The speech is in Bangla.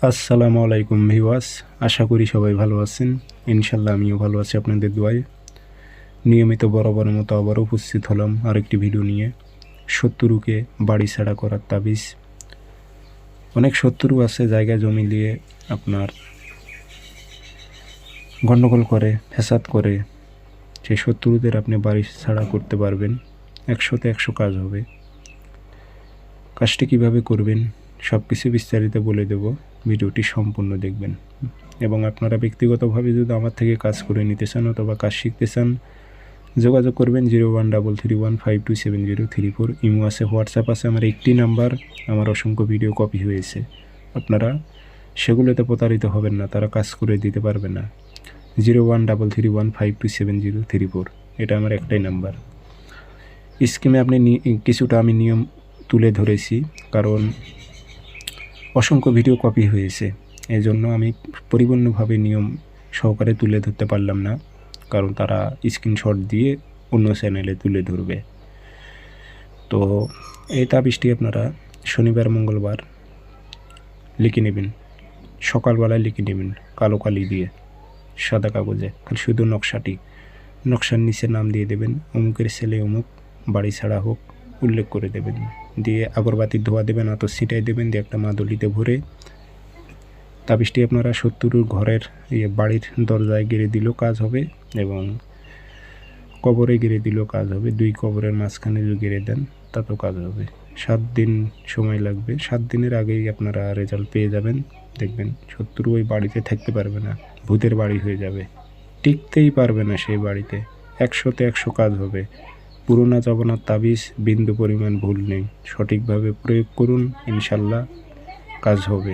আসসালামু আলাইকুম ভিউয়ার্স, আশা করি সবাই ভালো আছেন। ইনশাল্লাহ আমিও ভালো আছি আপনাদের দোয়ায়। নিয়মিত বরাবরের মতো আবারও উপস্থিত হলাম আরেকটি ভিডিও নিয়ে। শত্রুকে বাড়ি ছাড়া করার তাবিজ। অনেক শত্রু আছে জায়গা জমি নিয়ে আপনার গণ্ডগোল করে, ফ্যাসাদ করে। সেই শত্রুদের আপনি বাড়ি ছাড়া করতে পারবেন। 100তে 100 কাজ হবে। কাজটি কীভাবে করবেন সব কিছু বিস্তারিত বলে দেব, ভিডিওটি সম্পূর্ণ দেখবেন। এবং আপনারা ব্যক্তিগতভাবে যদি আমার থেকে কাজ করে নিতে চান অথবা কাজ শিখতে চান, যোগাযোগ করবেন 013315270034। ইমো আছে, হোয়াটসঅ্যাপ আছে, আমার একটি নাম্বার। আমার অসংখ্য ভিডিও কপি হয়েছে, আপনারা সেগুলোতে প্রতারিত হবেন না, তারা কাজ করে দিতে পারবে না। 013315270034, এটা আমার একটাই নাম্বার। স্কিমে আপনি কিছুটা আমি নিয়ম তুলে ধরেছি, কারণ অসংখ্য ভিডিও কপি হয়েছে, এই জন্য আমি পরিপূর্ণভাবে নিয়ম সহকারে তুলে ধরতে পারলাম না, কারণ তারা স্ক্রিনশট দিয়ে অন্য চ্যানেলে তুলে ধরবে। তো এই তাবিজটি আপনারা শনিবার মঙ্গলবার লিখে নেবেন, সকালবেলায় লিখে নেবেন কালো কালি দিয়ে সাদা কাগজে, খালি শুধু নকশার নিচে নাম দিয়ে দেবেন, অমুকের ছেলে অমুক, বাড়ি ছাড়া হোক উল্লেখ করে দেবেন। দিয়ে আগরবাতির ধোয়া দেবেন, আতর ছিটাই দেবেন, দিয়ে একটা মাদুলিতে ভরে তাবিজটি আপনারা শত্রুর ঘরের বাড়ির দরজায় গেড়ে দিলেও কাজ হবে, এবং কবরে গেড়ে দিলেও কাজ হবে। 2 কবরের মাঝখানে যদি গেড়ে দেন তাতেও কাজ হবে। 7 দিন সময় লাগবে। 7 দিনের আগেই আপনারা রেজাল্ট পেয়ে যাবেন। দেখবেন শত্রু ওই বাড়িতে থাকতে পারবে না, ভূতের বাড়ি হয়ে যাবে, টিকতেই পারবে না সেই বাড়িতে। 100তে 100 কাজ হবে। পুরোনো জমানার তাবিজ, বিন্দু পরিমাণ ভুল নেই। সঠিকভাবে প্রয়োগ করুন, ইনশাল্লাহ কাজ হবে।